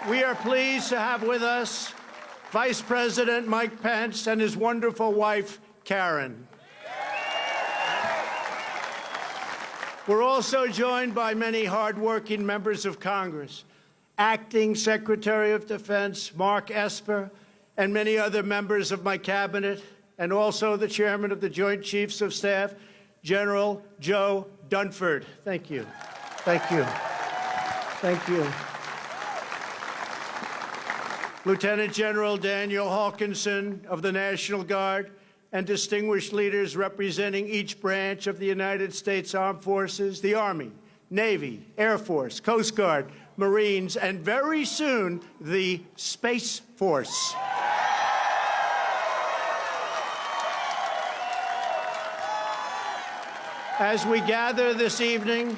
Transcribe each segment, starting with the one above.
We are pleased to have with us Vice President Mike Pence and his wonderful wife, Karen. We're also joined by many hardworking members of Congress, Acting Secretary of Defense Mark Esper, and many other members of my cabinet, and also the Chairman of the Joint Chiefs of Staff, General Joe Dunford. Thank you. Thank you. Thank you. Lieutenant General Daniel Hawkinson of the National Guard, and distinguished leaders representing each branch of the United States Armed Forces, the Army, Navy, Air Force, Coast Guard, Marines, and very soon, the Space Force. As we gather this evening,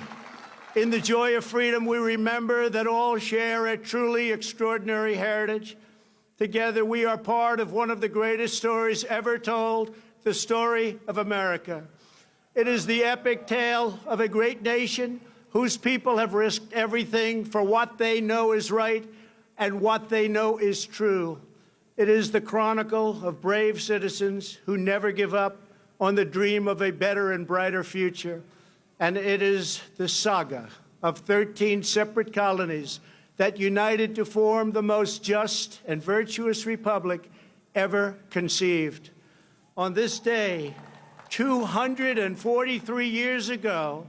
in the joy of freedom, we remember that all share a truly extraordinary heritage. Together, we are part of one of the greatest stories ever told, the story of America. It is the epic tale of a great nation whose people have risked everything for what they know is right and what they know is true. It is the chronicle of brave citizens who never give up on the dream of a better and brighter future. And it is the saga of 13 separate colonies that united to form the most just and virtuous republic ever conceived. On this day, 243 years ago,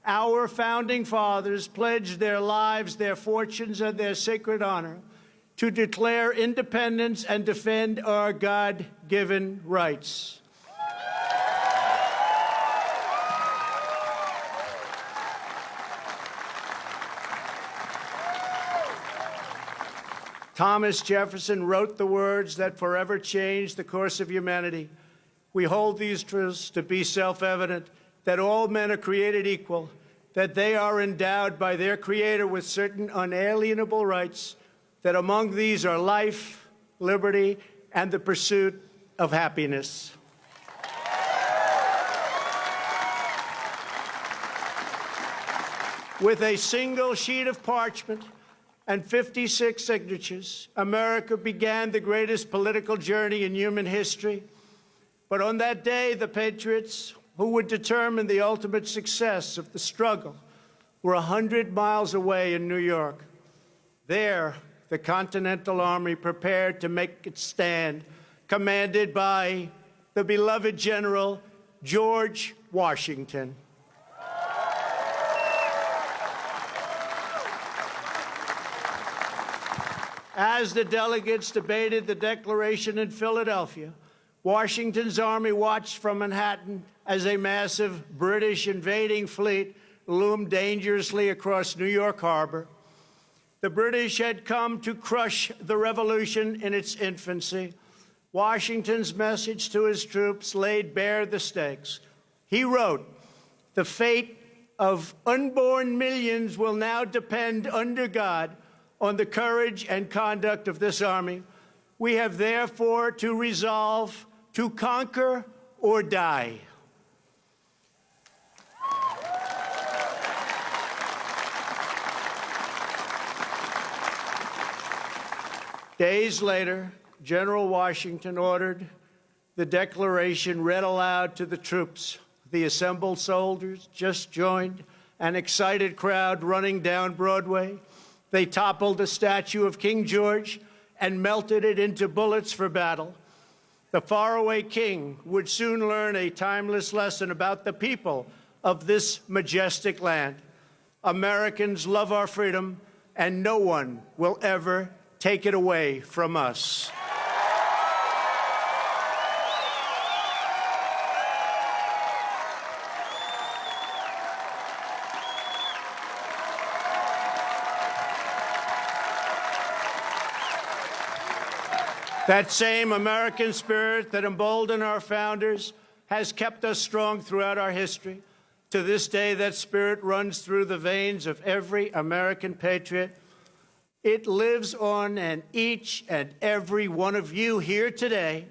our founding fathers pledged their lives, their fortunes, and their sacred honor to declare independence and defend our God-given rights. Thomas Jefferson wrote the words that forever changed the course of humanity. We hold these truths to be self-evident, that all men are created equal, that they are endowed by their Creator with certain unalienable rights, that among these are life, liberty, and the pursuit of happiness. With a single sheet of parchment and 56 signatures, America began the greatest political journey in human history. But on that day, the patriots who would determine the ultimate success of the struggle were 100 miles away in New York. There, the Continental Army prepared to make its stand, commanded by the beloved General George Washington. As the delegates debated the Declaration in Philadelphia, Washington's army watched from Manhattan as a massive British invading fleet loomed dangerously across New York Harbor. The British had come to crush the revolution in its infancy. Washington's message to his troops laid bare the stakes. He wrote, "The fate of unborn millions will now depend under God on the courage and conduct of this army. We have therefore to resolve to conquer or die." Days later, General Washington ordered the Declaration read aloud to the troops. The assembled soldiers just joined an excited crowd running down Broadway. They toppled a statue of King George and melted it into bullets for battle. The faraway king would soon learn a timeless lesson about the people of this majestic land. Americans love our freedom, and no one will ever take it away from us. That same American spirit that emboldened our founders has kept us strong throughout our history. To this day, that spirit runs through the veins of every American patriot. It lives on in each and every one of you here today.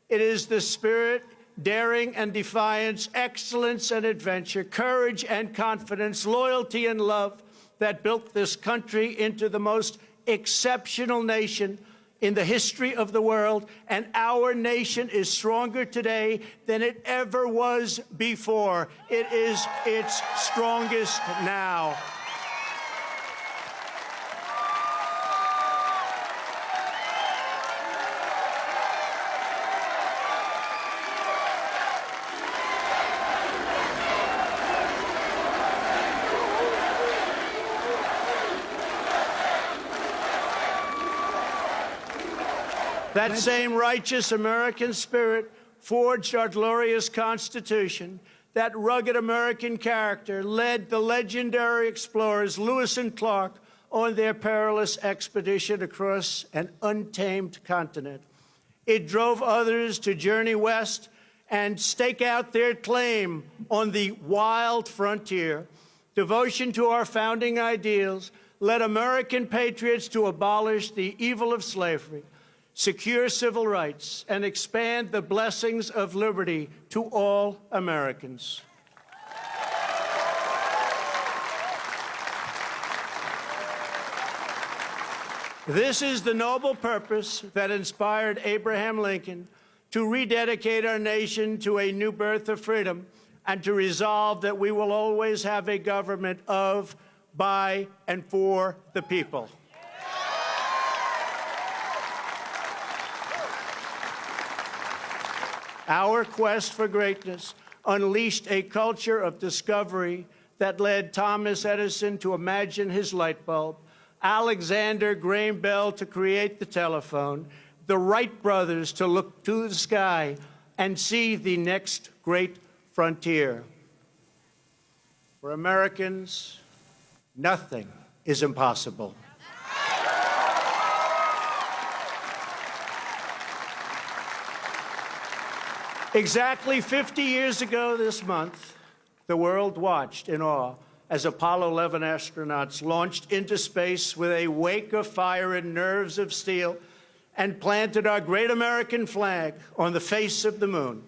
It is the spirit, daring and defiance, excellence and adventure, courage and confidence, loyalty and love that built this country into the most exceptional nation in the history of the world, and our nation is stronger today than it ever was before. It is its strongest now. That same righteous American spirit forged our glorious Constitution. That rugged American character led the legendary explorers Lewis and Clark on their perilous expedition across an untamed continent. It drove others to journey west and stake out their claim on the wild frontier. Devotion to our founding ideals led American patriots to abolish the evil of slavery, secure civil rights, and expand the blessings of liberty to all Americans. This is the noble purpose that inspired Abraham Lincoln to rededicate our nation to a new birth of freedom and to resolve that we will always have a government of, by, and for the people. Our quest for greatness unleashed a culture of discovery that led Thomas Edison to imagine his light bulb, Alexander Graham Bell to create the telephone, the Wright brothers to look to the sky and see the next great frontier. For Americans, nothing is impossible. Exactly 50 years ago this month, the world watched in awe as Apollo 11 astronauts launched into space with a wake of fire and nerves of steel and planted our great American flag on the face of the moon.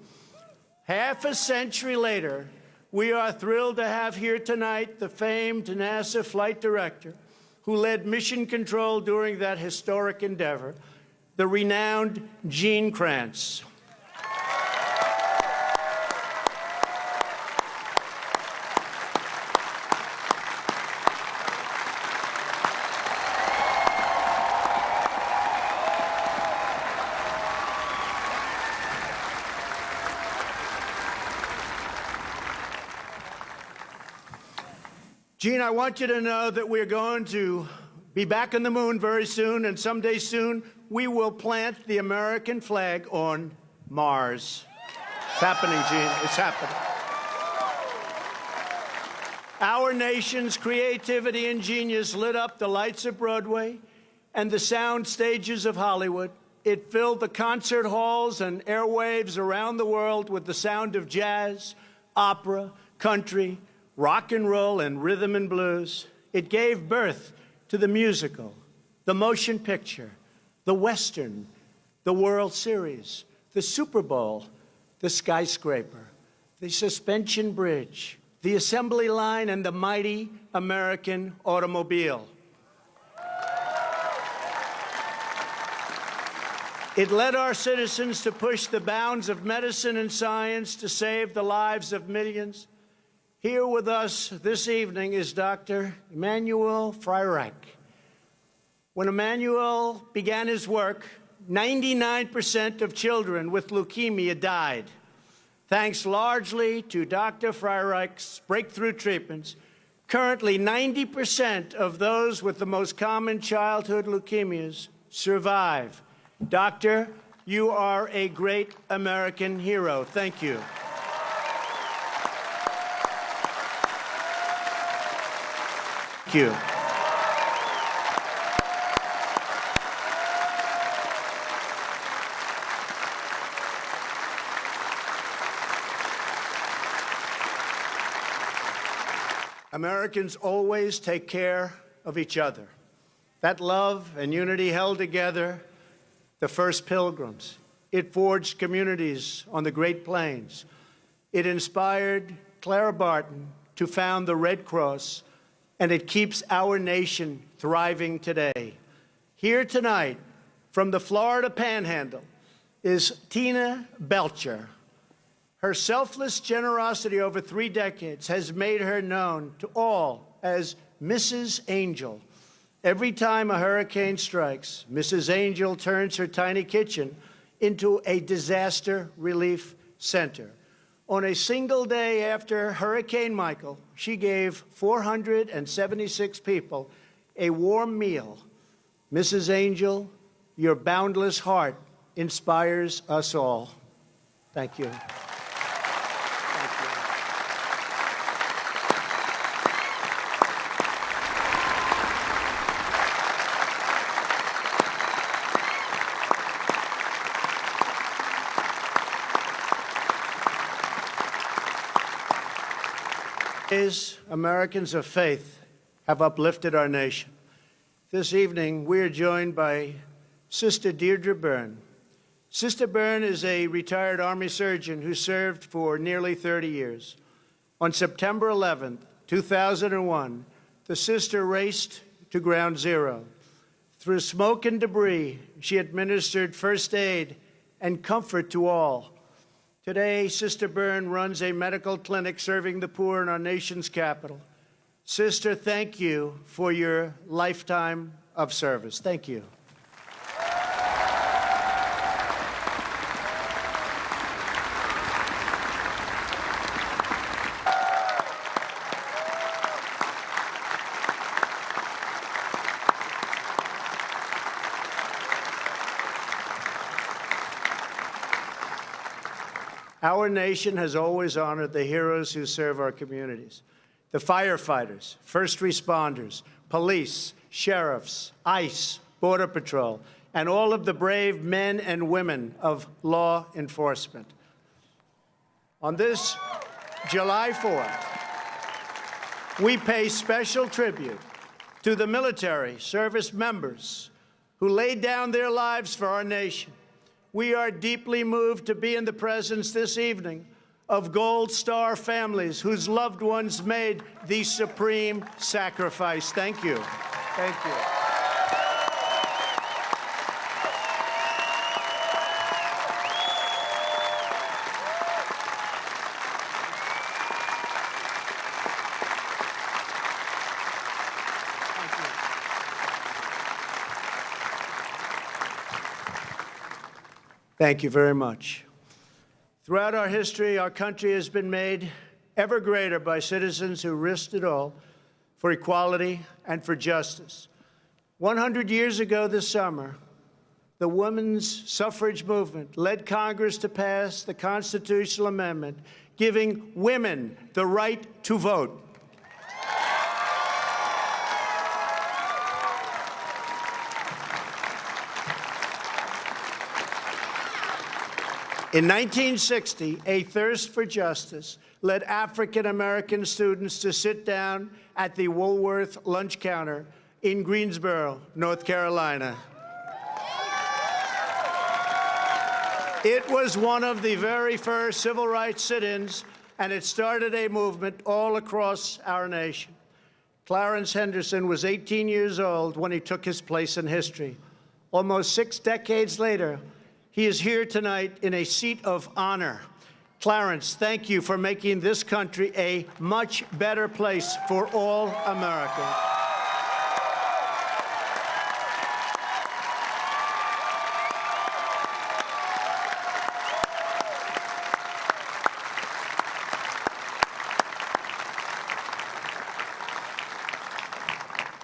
Half a century later, we are thrilled to have here tonight the famed NASA flight director who led mission control during that historic endeavor, the renowned Gene Kranz. Gene, I want you to know that we're going to be back on the moon very soon, and someday soon we will plant the American flag on Mars. It's happening, Gene. It's happening. Our nation's creativity and genius lit up the lights of Broadway and the sound stages of Hollywood. It filled the concert halls and airwaves around the world with the sound of jazz, opera, country, rock and roll, and rhythm and blues. It gave birth to the musical, the motion picture, the Western, the World Series, the Super Bowl, the skyscraper, the suspension bridge, the assembly line, and the mighty American automobile. It led our citizens to push the bounds of medicine and science to save the lives of millions. Here with us this evening is Dr. Emanuel Freireich. When Emanuel began his work, 99% of children with leukemia died. Thanks largely to Dr. Freireich's breakthrough treatments, currently 90% of those with the most common childhood leukemias survive. Doctor, you are a great American hero. Thank you. Thank you. Americans always take care of each other. That love and unity held together the first pilgrims. It forged communities on the Great Plains. It inspired Clara Barton to found the Red Cross, and it keeps our nation thriving today. Here tonight, from the Florida Panhandle, is Tina Belcher. Her selfless generosity over 3 decades has made her known to all as Mrs. Angel. Every time a hurricane strikes, Mrs. Angel turns her tiny kitchen into a disaster relief center. On a single day after Hurricane Michael, she gave 476 people a warm meal. Mrs. Angel, your boundless heart inspires us all. Thank you. Americans of faith have uplifted our nation. This evening, we are joined by Sister Deirdre Byrne. Sister Byrne is a retired Army surgeon who served for nearly 30 years. On September 11, 2001, the sister raced to Ground Zero. Through smoke and debris, she administered first aid and comfort to all. Today, Sister Byrne runs a medical clinic serving the poor in our nation's capital. Sister, thank you for your lifetime of service. Thank you. Our nation has always honored the heroes who serve our communities. The firefighters, first responders, police, sheriffs, ICE, Border Patrol, and all of the brave men and women of law enforcement. On this July 4th, we pay special tribute to the military service members who laid down their lives for our nation. We are deeply moved to be in the presence this evening of Gold Star families whose loved ones made the supreme sacrifice. Thank you. Thank you. Thank you very much. Throughout our history, our country has been made ever greater by citizens who risked it all for equality and for justice. 100 years ago this summer, the women's suffrage movement led Congress to pass the constitutional amendment giving women the right to vote. In 1960, a thirst for justice led African-American students to sit down at the Woolworth lunch counter in Greensboro, North Carolina. It was one of the very first civil rights sit-ins, and it started a movement all across our nation. Clarence Henderson was 18 years old when he took his place in history. Almost 6 decades later, he is here tonight in a seat of honor. Clarence, thank you for making this country a much better place for all Americans.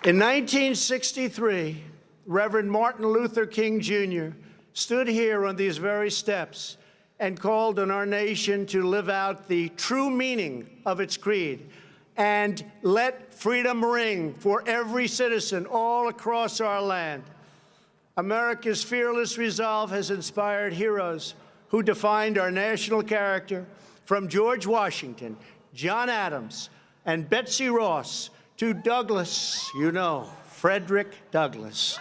In 1963, Reverend Martin Luther King Jr. stood here on these very steps and called on our nation to live out the true meaning of its creed and let freedom ring for every citizen all across our land. America's fearless resolve has inspired heroes who defined our national character, from George Washington, John Adams, and Betsy Ross to Douglas, Frederick Douglass,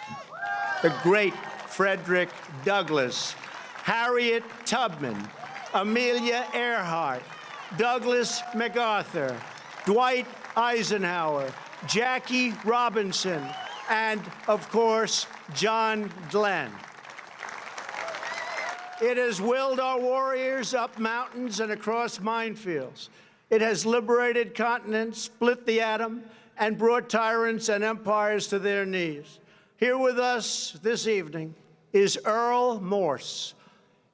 the great Frederick Douglass, Harriet Tubman, Amelia Earhart, Douglas MacArthur, Dwight Eisenhower, Jackie Robinson, and, of course, John Glenn. It has willed our warriors up mountains and across minefields. It has liberated continents, split the atom, and brought tyrants and empires to their knees. Here with us this evening is Earl Morse.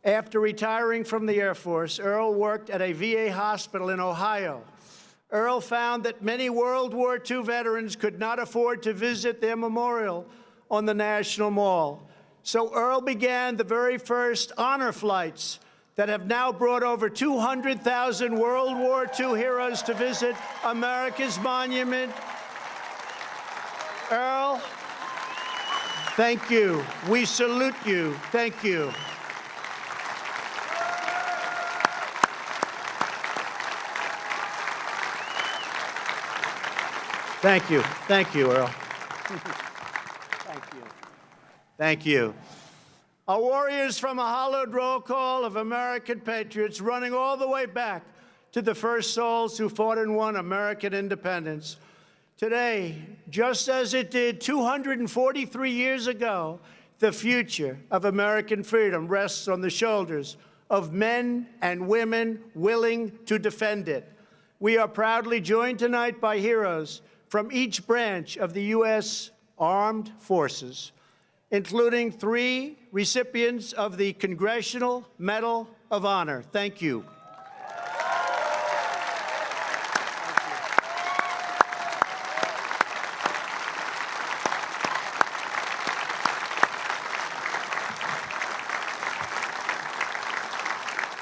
After retiring from the Air Force, Earl worked at a VA hospital in Ohio. Earl found that many World War II veterans could not afford to visit their memorial on the National Mall. So Earl began the very first honor flights that have now brought over 200,000 World War II heroes to visit America's monument. Earl, thank you. We salute you. Thank you. Thank you. Thank you, Earl. Thank you. Thank you. Our warriors from a hallowed roll call of American patriots running all the way back to the first souls who fought and won American independence. Today, just as it did 243 years ago, the future of American freedom rests on the shoulders of men and women willing to defend it. We are proudly joined tonight by heroes from each branch of the U.S. Armed Forces, including 3 recipients of the Congressional Medal of Honor. Thank you.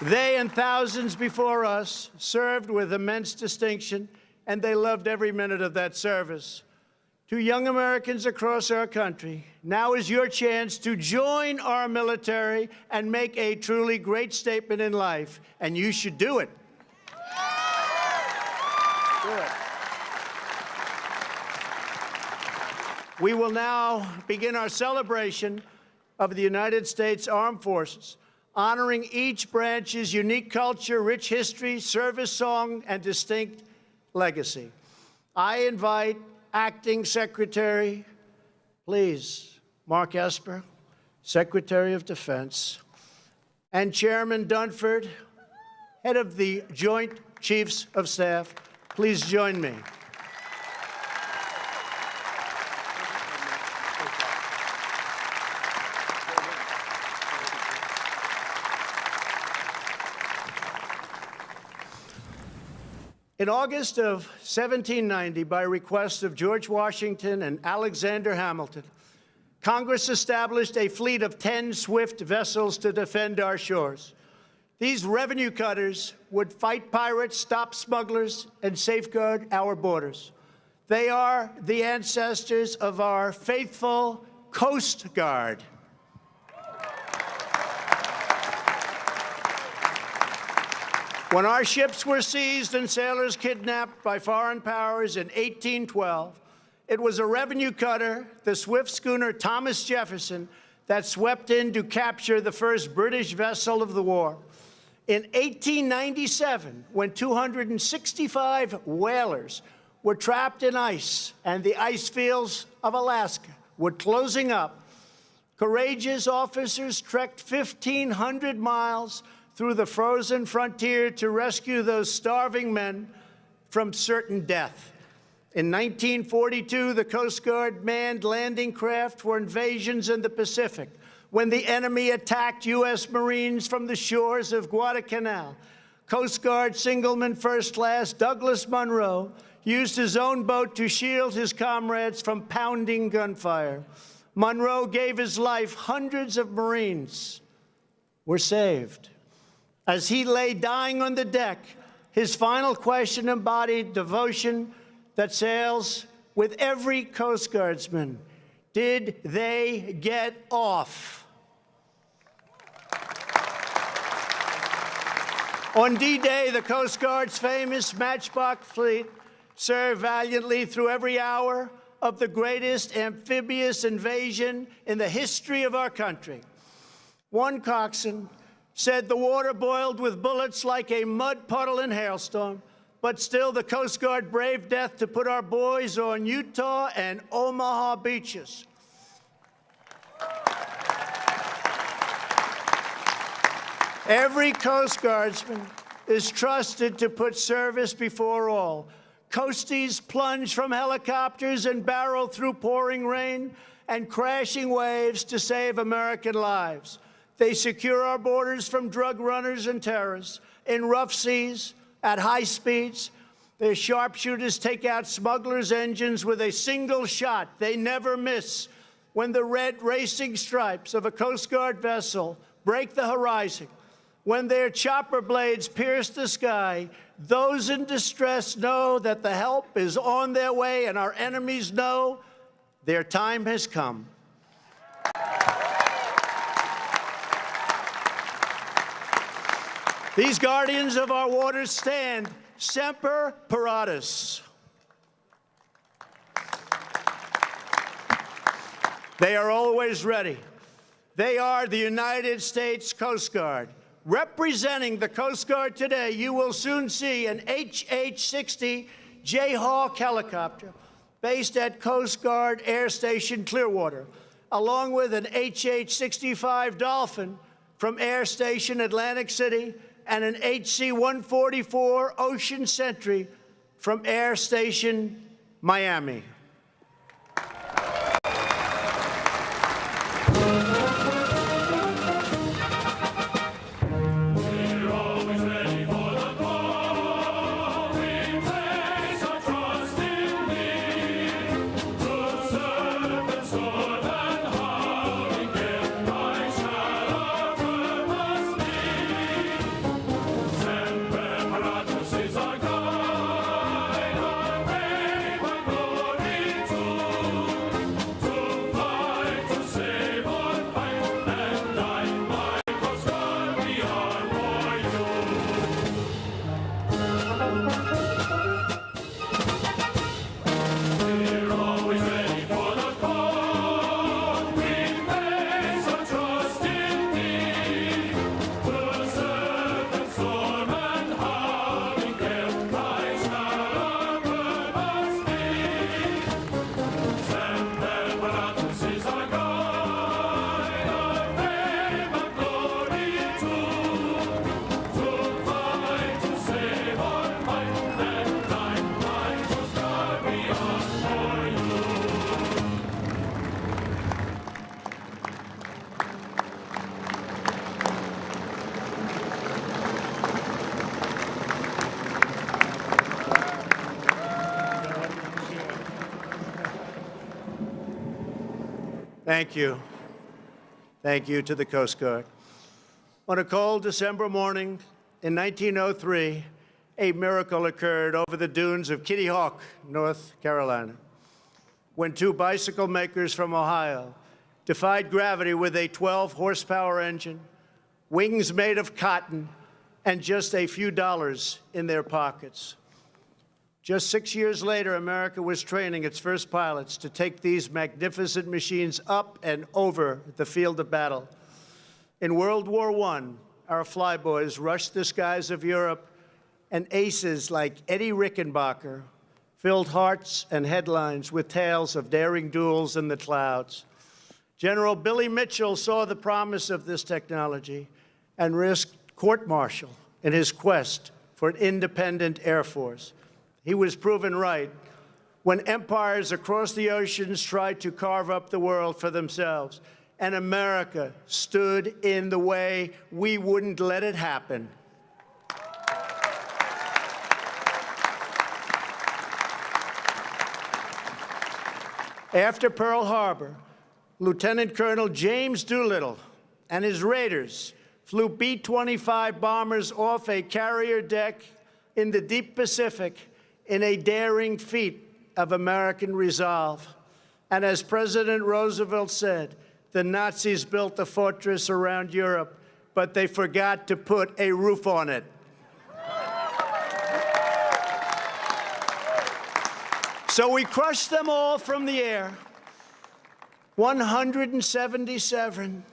They and thousands before us served with immense distinction, and they loved every minute of that service. To young Americans across our country, now is your chance to join our military and make a truly great statement in life, and you should do it. We will now begin our celebration of the United States Armed Forces, honoring each branch's unique culture, rich history, service song, and distinct legacy. I invite Acting Secretary, please, Mark Esper, Secretary of Defense, and Chairman Dunford, head of the Joint Chiefs of Staff, please join me. In August of 1790, by request of George Washington and Alexander Hamilton, Congress established a fleet of 10 swift vessels to defend our shores. These revenue cutters would fight pirates, stop smugglers, and safeguard our borders. They are the ancestors of our faithful Coast Guard. When our ships were seized and sailors kidnapped by foreign powers in 1812, it was a revenue cutter, the swift schooner Thomas Jefferson, that swept in to capture the first British vessel of the war. In 1897, when 265 whalers were trapped in ice and the ice fields of Alaska were closing up, courageous officers trekked 1,500 miles through the frozen frontier to rescue those starving men from certain death. In 1942, the Coast Guard manned landing craft for invasions in the Pacific when the enemy attacked U.S. Marines from the shores of Guadalcanal. Coast Guard Signalman First Class Douglas Munro used his own boat to shield his comrades from pounding gunfire. Munro gave his life. Hundreds of Marines were saved. As he lay dying on the deck, his final question embodied devotion that sails with every Coast Guardsman. Did they get off? On D-Day, the Coast Guard's famous Matchbox fleet served valiantly through every hour of the greatest amphibious invasion in the history of our country. One coxswain said the water boiled with bullets like a mud puddle in hailstorm. but still the Coast Guard braved death to put our boys on Utah and Omaha beaches. Every Coast Guardsman is trusted to put service before all. Coasties plunge from helicopters and barrel through pouring rain and crashing waves to save American lives. They secure our borders from drug runners and terrorists in rough seas, at high speeds. Their sharpshooters take out smugglers' engines with a single shot. They never miss. When the red racing stripes of a Coast Guard vessel break the horizon, when their chopper blades pierce the sky, those in distress know that the help is on their way, and our enemies know their time has come. These guardians of our waters stand semper paratus. They are always ready. They are the United States Coast Guard. Representing the Coast Guard today, you will soon see an HH-60 Jayhawk helicopter based at Coast Guard Air Station Clearwater, along with an HH-65 Dolphin from Air Station Atlantic City and an HC-144 Ocean Sentry from Air Station Miami. Thank you. Thank you to the Coast Guard. On a cold December morning in 1903, a miracle occurred over the dunes of Kitty Hawk, North Carolina, when two bicycle makers from Ohio defied gravity with a 12-horsepower engine, wings made of cotton, and just a few dollars in their pockets. Just 6 years later, America was training its first pilots to take these magnificent machines up and over the field of battle. In World War I, our flyboys rushed the skies of Europe, and aces like Eddie Rickenbacker filled hearts and headlines with tales of daring duels in the clouds. General Billy Mitchell saw the promise of this technology and risked court-martial in his quest for an independent Air Force. He was proven right when empires across the oceans tried to carve up the world for themselves, and America stood in the way. We wouldn't let it happen. After Pearl Harbor, Lieutenant Colonel James Doolittle and his raiders flew B-25 bombers off a carrier deck in the deep Pacific in a daring feat of American resolve. And as President Roosevelt said, the Nazis built a fortress around Europe, but they forgot to put a roof on it. So we crushed them all from the air. 177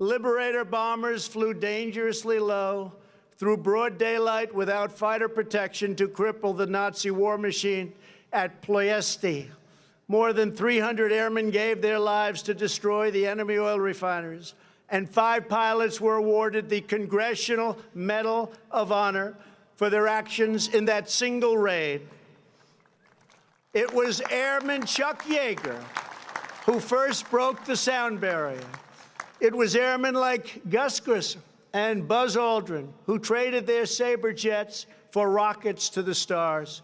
Liberator bombers flew dangerously low through broad daylight without fighter protection to cripple the Nazi war machine at Ploiesti. More than 300 airmen gave their lives to destroy the enemy oil refineries, and 5 pilots were awarded the Congressional Medal of Honor for their actions in that single raid. It was Airman Chuck Yeager who first broke the sound barrier. It was airmen like Gus Grissom and Buzz Aldrin who traded their Sabre jets for rockets to the stars.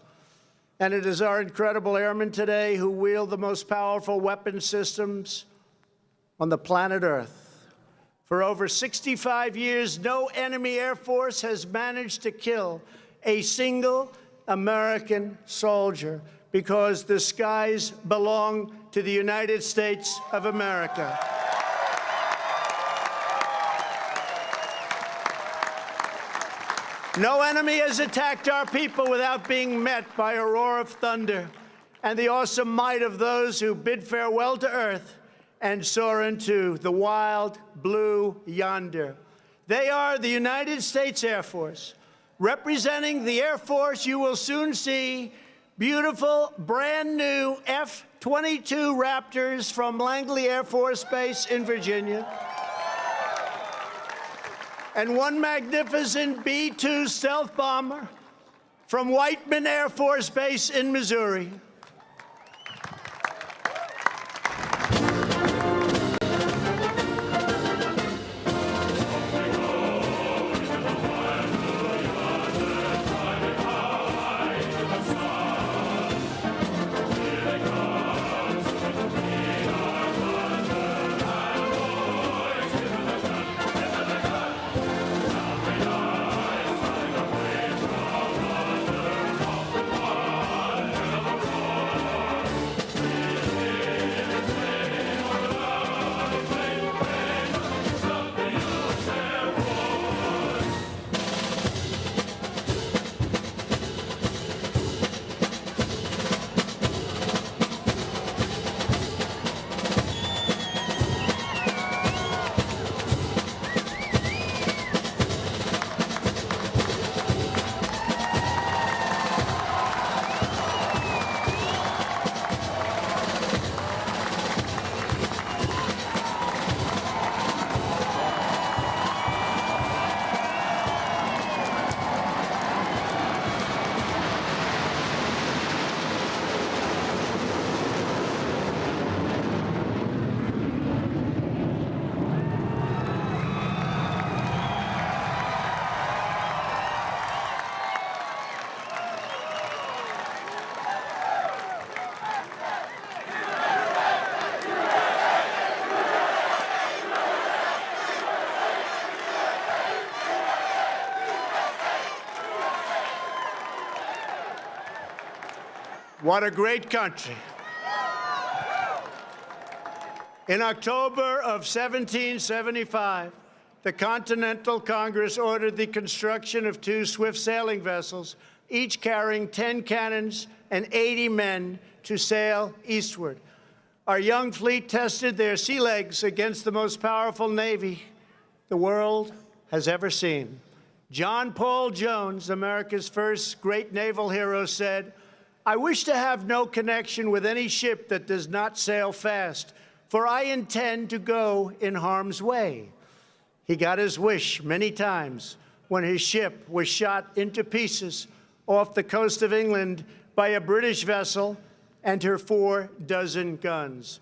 And it is our incredible airmen today who wield the most powerful weapon systems on the planet Earth. For over 65 years, no enemy air force has managed to kill a single American soldier because the skies belong to the United States of America. No enemy has attacked our people without being met by a roar of thunder and the awesome might of those who bid farewell to earth and soar into the wild blue yonder. They are the United States Air Force. Representing the Air Force, you will soon see beautiful, brand new F-22 Raptors from Langley Air Force Base in Virginia, and one magnificent B-2 stealth bomber from Whiteman Air Force Base in Missouri. What a great country. In October of 1775, the Continental Congress ordered the construction of 2 swift sailing vessels, each carrying 10 cannons and 80 men to sail eastward. Our young fleet tested their sea legs against the most powerful navy the world has ever seen. John Paul Jones, America's first great naval hero, said, "I wish to have no connection with any ship that does not sail fast, for I intend to go in harm's way." He got his wish many times when his ship was shot into pieces off the coast of England by a British vessel and her 4 dozen guns.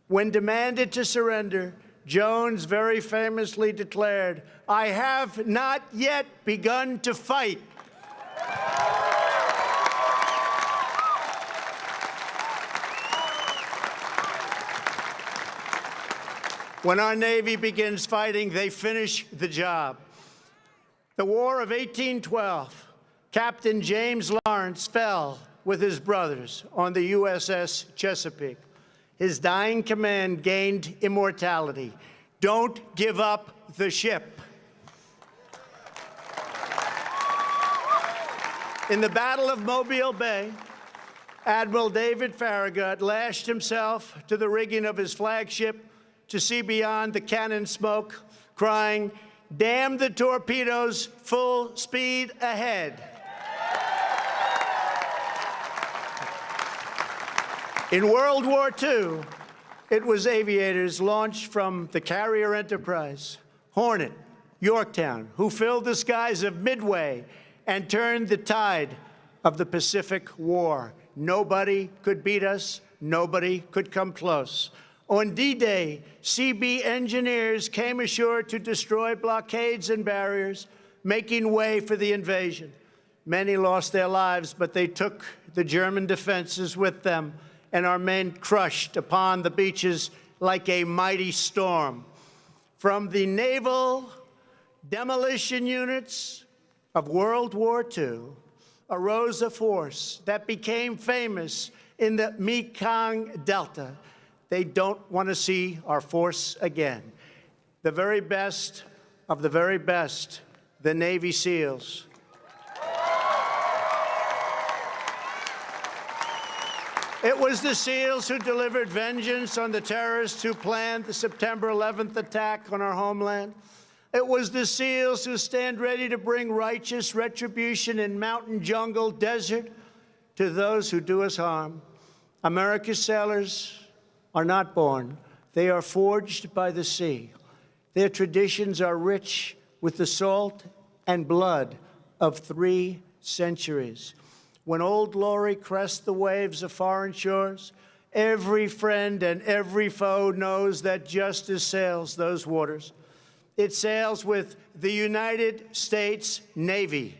When demanded to surrender, Jones very famously declared, "I have not yet begun to fight." When our Navy begins fighting, they finish the job. The War of 1812, Captain James Lawrence fell with his brothers on the USS Chesapeake. His dying command gained immortality. Don't give up the ship. In the Battle of Mobile Bay, Admiral David Farragut lashed himself to the rigging of his flagship to see beyond the cannon smoke, crying, damn the torpedoes, full speed ahead. In World War II, it was aviators launched from the carrier Enterprise, Hornet, Yorktown, who filled the skies of Midway and turned the tide of the Pacific War. Nobody could beat us. Nobody could come close. On D-Day, CB engineers came ashore to destroy blockades and barriers, making way for the invasion. Many lost their lives, but they took the German defenses with them, and our men crushed upon the beaches like a mighty storm. From the naval demolition units of World War II arose a force that became famous in the Mekong Delta. They don't want to see our force again. The very best of the very best, the Navy SEALs. It was the SEALs who delivered vengeance on the terrorists who planned the September 11th attack on our homeland. It was the SEALs who stand ready to bring righteous retribution in mountain, jungle, desert to those who do us harm. America's sailors are not born. They are forged by the sea. Their traditions are rich with the salt and blood of 3 centuries. When Old Glory crests the waves of foreign shores, every friend and every foe knows that justice sails those waters. It sails with the United States Navy.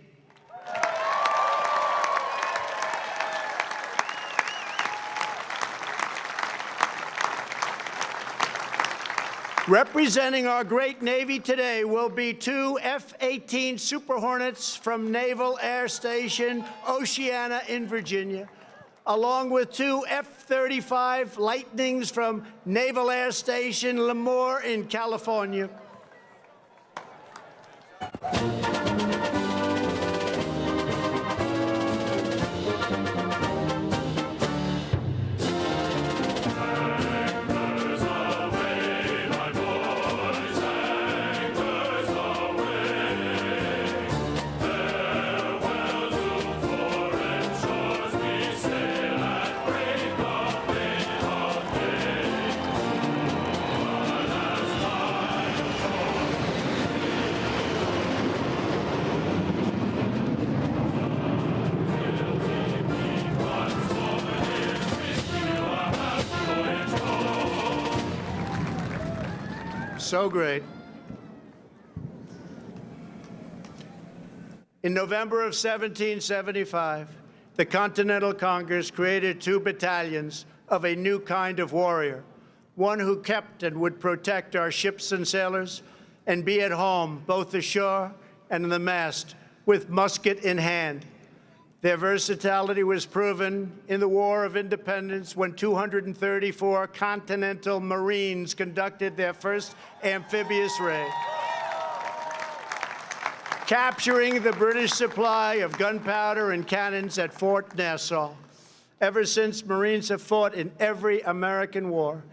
Representing our great Navy today will be 2 F-18 Super Hornets from Naval Air Station Oceana in Virginia, along with 2 F-35 Lightnings from Naval Air Station Lemoore in California. So great. In November of 1775, the Continental Congress created 2 battalions of a new kind of warrior, one who kept and would protect our ships and sailors and be at home, both ashore and in the mast, with musket in hand. Their versatility was proven in the War of Independence when 234 Continental Marines conducted their first amphibious raid, capturing the British supply of gunpowder and cannons at Fort Nassau. Ever since, Marines have fought in every American war.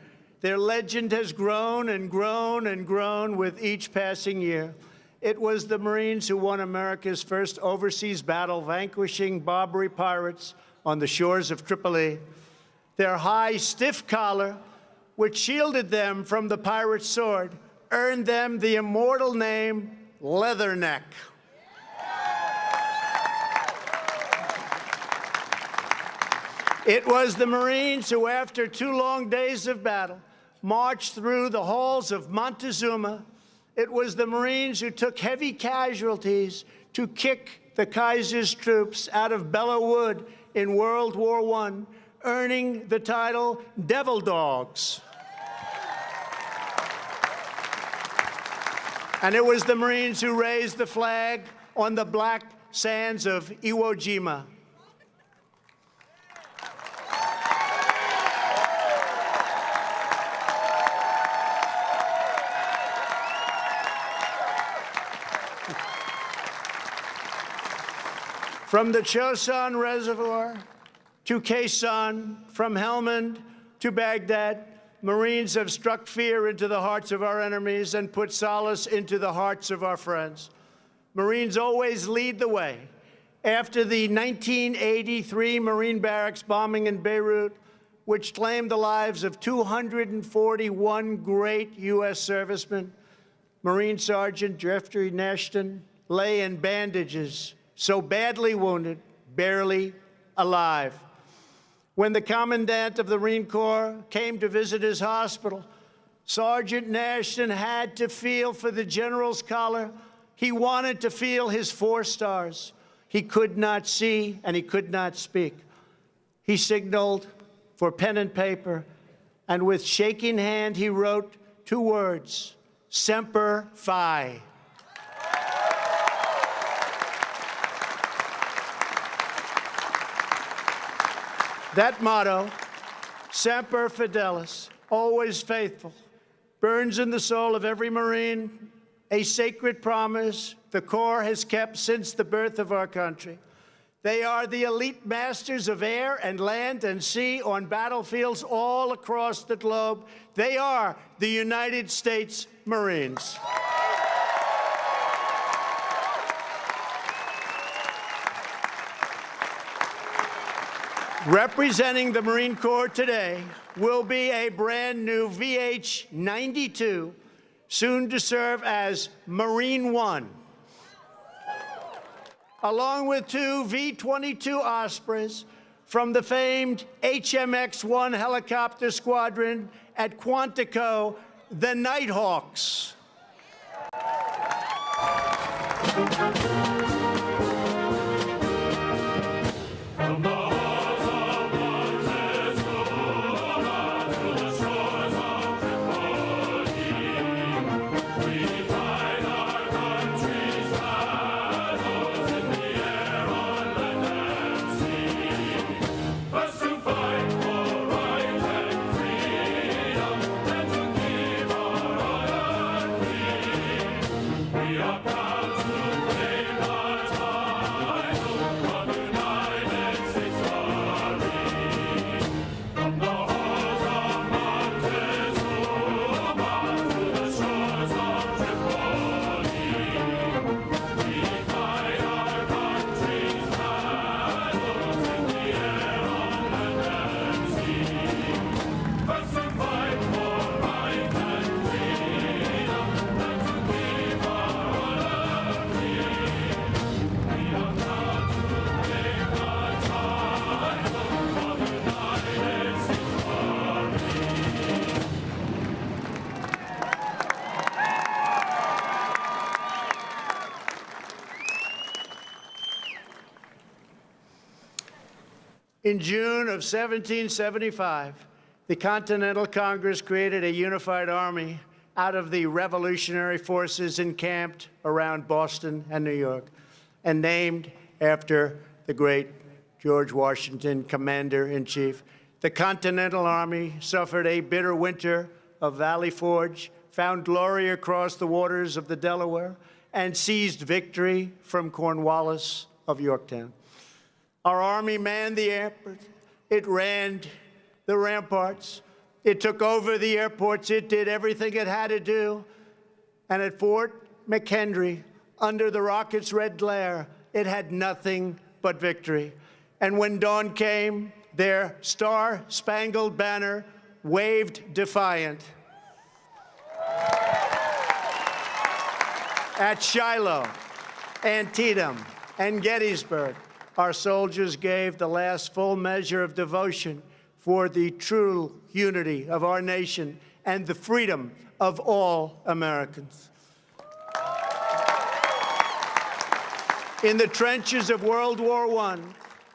Their legend has grown and grown and grown with each passing year. It was the Marines who won America's first overseas battle, vanquishing Barbary pirates on the shores of Tripoli. Their high, stiff collar, which shielded them from the pirate's sword, earned them the immortal name Leatherneck. It was the Marines who, after 2 long days of battle, marched through the halls of Montezuma. It was the Marines who took heavy casualties to kick the Kaiser's troops out of Belleau Wood in World War I, earning the title Devil Dogs. And it was the Marines who raised the flag on the black sands of Iwo Jima. From the Chosin Reservoir to Quezon, from Helmand to Baghdad, Marines have struck fear into the hearts of our enemies and put solace into the hearts of our friends. Marines always lead the way. After the 1983 Marine barracks bombing in Beirut, which claimed the lives of 241 great U.S. servicemen, Marine Sergeant Jeffrey Nashton lay in bandages, so badly wounded, barely alive. When the Commandant of the Marine Corps came to visit his hospital, Sergeant Nashton had to feel for the general's collar. He wanted to feel his 4 stars. He could not see and he could not speak. He signaled for pen and paper, and with shaking hand, he wrote 2 words, Semper Fi. That motto, Semper Fidelis, always faithful, burns in the soul of every Marine, a sacred promise the Corps has kept since the birth of our country. They are the elite masters of air and land and sea on battlefields all across the globe. They are the United States Marines. Representing the Marine Corps today will be a brand new VH-92, soon to serve as Marine One, along with 2 V-22 Ospreys from the famed HMX-1 helicopter squadron at Quantico, the Nighthawks. In June of 1775, the Continental Congress created a unified army out of the revolutionary forces encamped around Boston and New York, and named after the great George Washington, Commander-in-Chief. The Continental Army suffered a bitter winter of Valley Forge, found glory across the waters of the Delaware, and seized victory from Cornwallis of Yorktown. Our Army manned the airport. It ran the ramparts. It took over the airports. It did everything it had to do. And at Fort McHenry, under the rockets' red glare, it had nothing but victory. And when dawn came, their star-spangled banner waved defiant. At Shiloh, Antietam, and Gettysburg, our soldiers gave the last full measure of devotion for the true unity of our nation and the freedom of all Americans. In the trenches of World War I,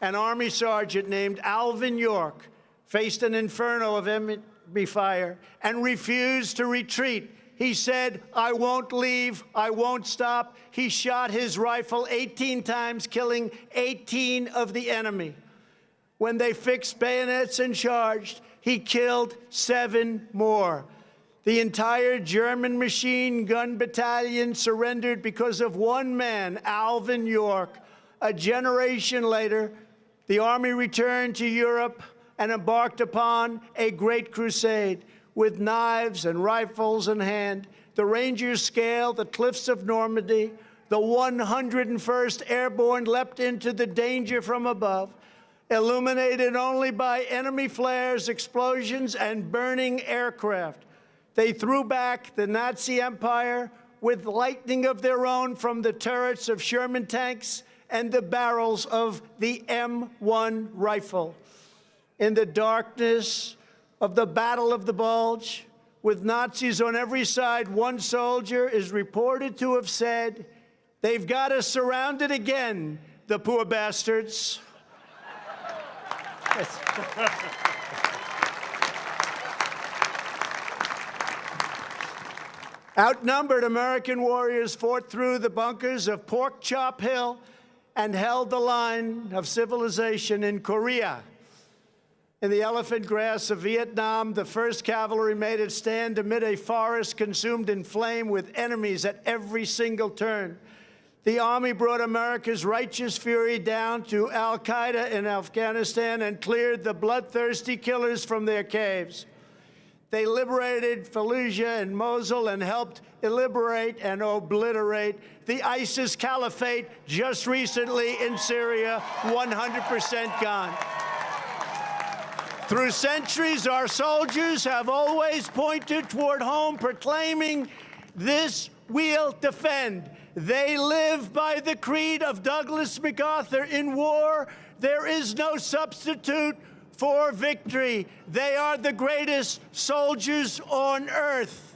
an Army sergeant named Alvin York faced an inferno of enemy fire and refused to retreat. He said, "I won't leave, I won't stop." He shot his rifle 18 times, killing 18 of the enemy. When they fixed bayonets and charged, he killed 7 more. The entire German machine gun battalion surrendered because of one man, Alvin York. A generation later, the Army returned to Europe and embarked upon a great crusade. with knives and rifles in hand. The Rangers scaled the cliffs of Normandy. The 101st Airborne leapt into the danger from above, illuminated only by enemy flares, explosions, and burning aircraft. They threw back the Nazi Empire with lightning of their own from the turrets of Sherman tanks and the barrels of the M1 rifle. In the darkness of the Battle of the Bulge, with Nazis on every side, one soldier is reported to have said, "They've got us surrounded again, the poor bastards." Outnumbered, American warriors fought through the bunkers of Pork Chop Hill and held the line of civilization in Korea. In the elephant grass of Vietnam, the 1st Cavalry made its stand amid a forest consumed in flame with enemies at every single turn. The Army brought America's righteous fury down to al-Qaeda in Afghanistan and cleared the bloodthirsty killers from their caves. They liberated Fallujah and Mosul and helped liberate and obliterate the ISIS caliphate just recently in Syria, 100% gone. Through centuries, our soldiers have always pointed toward home, proclaiming, "This we'll defend." They live by the creed of Douglas MacArthur: "In war, there is no substitute for victory." They are the greatest soldiers on earth.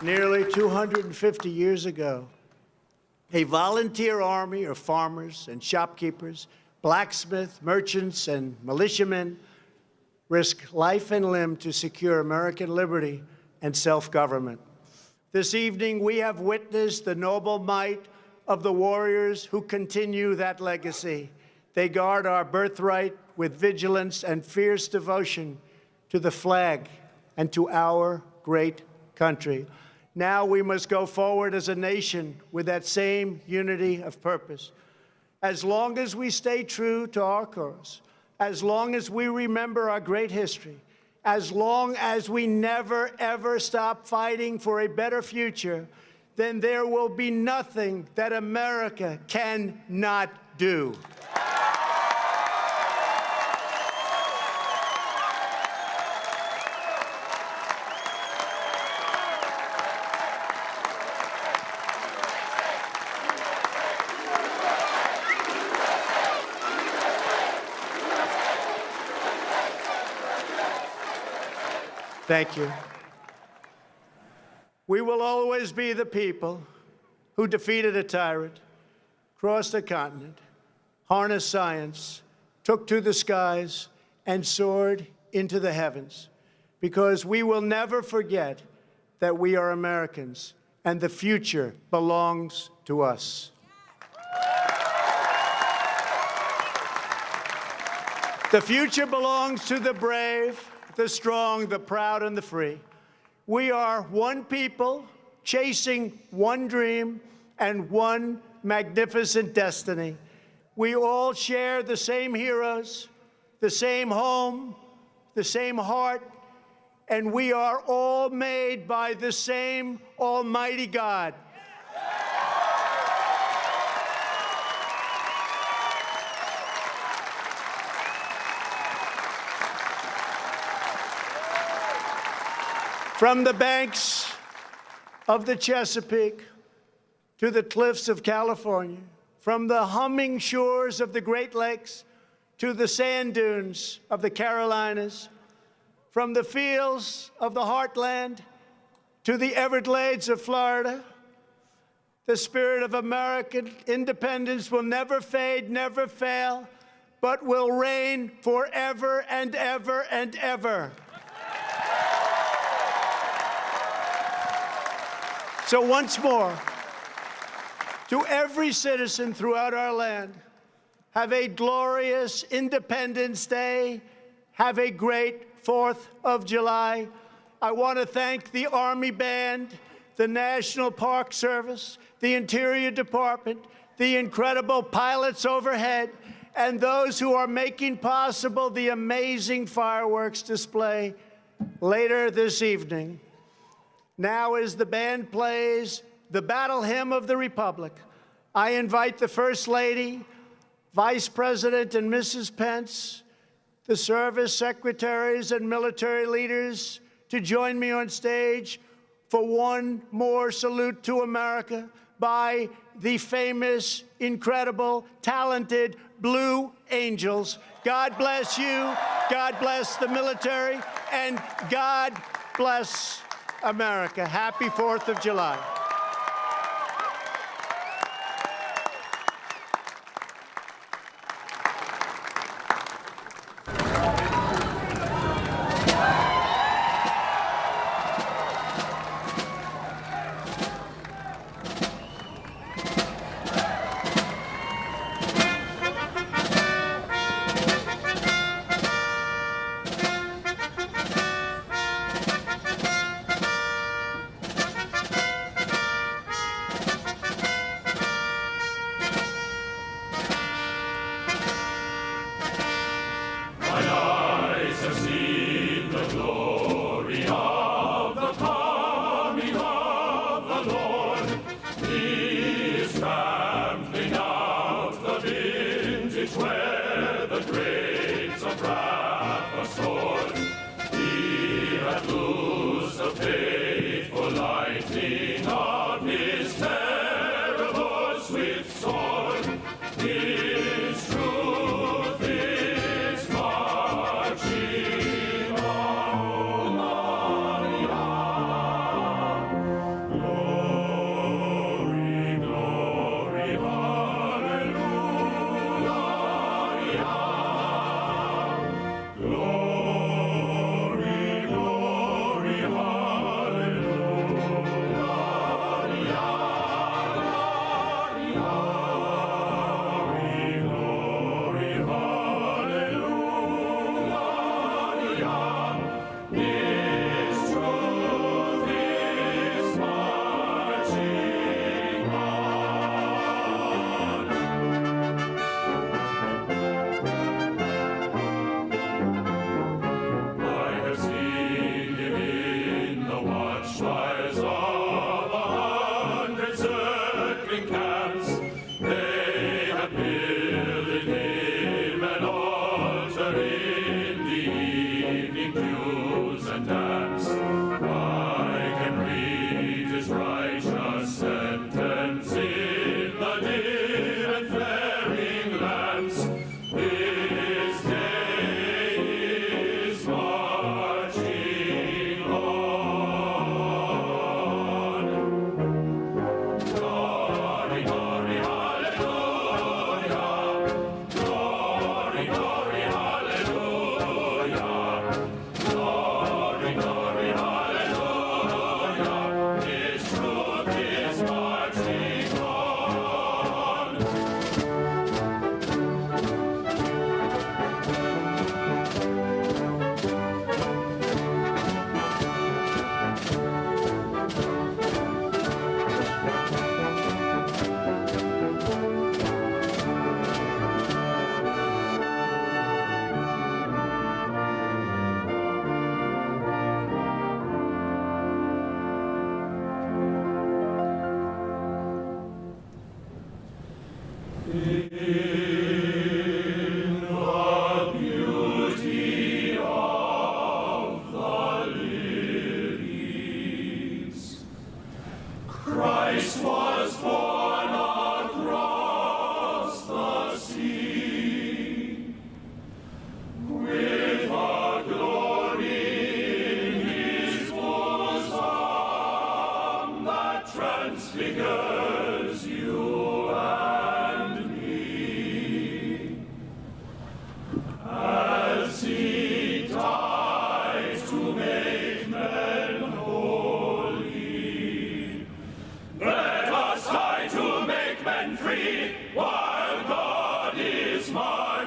Nearly 250 years ago, a volunteer army of farmers and shopkeepers, blacksmiths, merchants, and militiamen risked life and limb to secure American liberty and self-government. This evening, we have witnessed the noble might of the warriors who continue that legacy. They guard our birthright with vigilance and fierce devotion to the flag and to our great country. Now we must go forward as a nation with that same unity of purpose. As long as we stay true to our cause, as long as we remember our great history, as long as we never, ever stop fighting for a better future, then there will be nothing that America cannot do. Thank you. We will always be the people who defeated a tyrant, crossed a continent, harnessed science, took to the skies, and soared into the heavens, because we will never forget that we are Americans and the future belongs to us. The future belongs to the brave, the strong, the proud, and the free. We are one people chasing one dream and one magnificent destiny. We all share the same heroes, the same home, the same heart, and we are all made by the same Almighty God. From the banks of the Chesapeake to the cliffs of California, from the humming shores of the Great Lakes to the sand dunes of the Carolinas, from the fields of the heartland to the Everglades of Florida, the spirit of American independence will never fade, never fail, but will reign forever and ever and ever. So once more, to every citizen throughout our land, have a glorious Independence Day. Have a great 4th of July. I want to thank the Army Band, the National Park Service, the Interior Department, the incredible pilots overhead, and those who are making possible the amazing fireworks display later this evening. Now, as the band plays the Battle Hymn of the Republic, I invite the First Lady, Vice President and Mrs. Pence, the service secretaries and military leaders to join me on stage for one more salute to America by the famous, incredible, talented Blue Angels. God bless you, God bless the military, and God bless America. Happy 4th of July.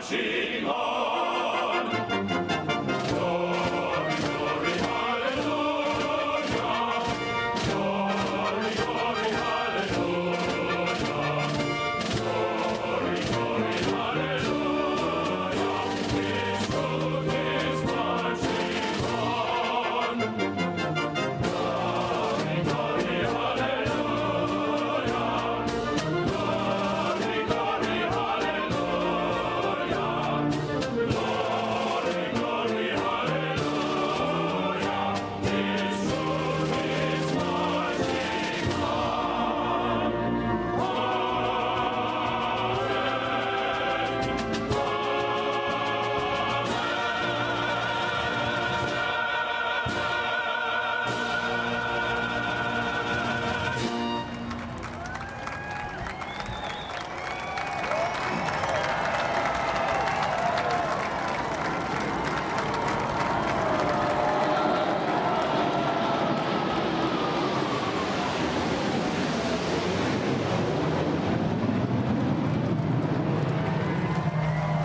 marching on. Glory, glory, hallelujah. Glory, glory, hallelujah. Glory, glory, hallelujah. His road is marching on. Glory, glory, hallelujah. Glory, glory, hallelujah. Glory, glory, hallelujah. His road is marching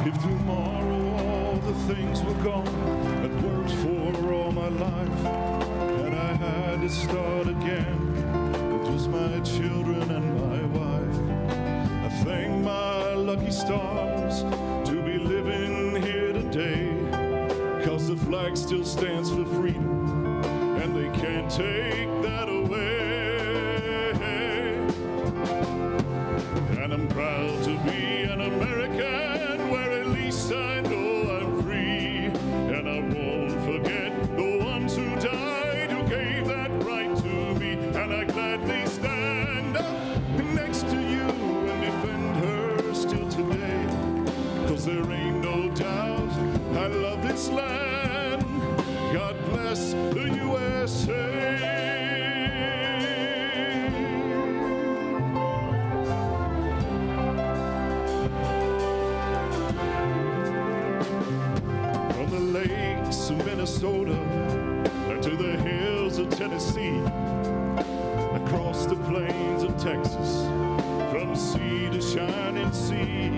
If tomorrow all the things were gone that worked for all my life, and I had to start again with just my children and my wife, I thank my lucky stars to be living here today, 'cause the flag still stands for freedom, and they can't take that away. And I'm proud to be an American, where at least I know I'm free. And I won't forget the ones who died, who gave that right to me. And I gladly stand up next to you and defend her still today. 'Cause there ain't no doubt I love this land. God bless the USA. From the lakes of Minnesota to the hills of Tennessee, across the plains of Texas, from sea to shining sea,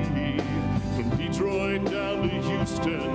from Detroit down to Houston,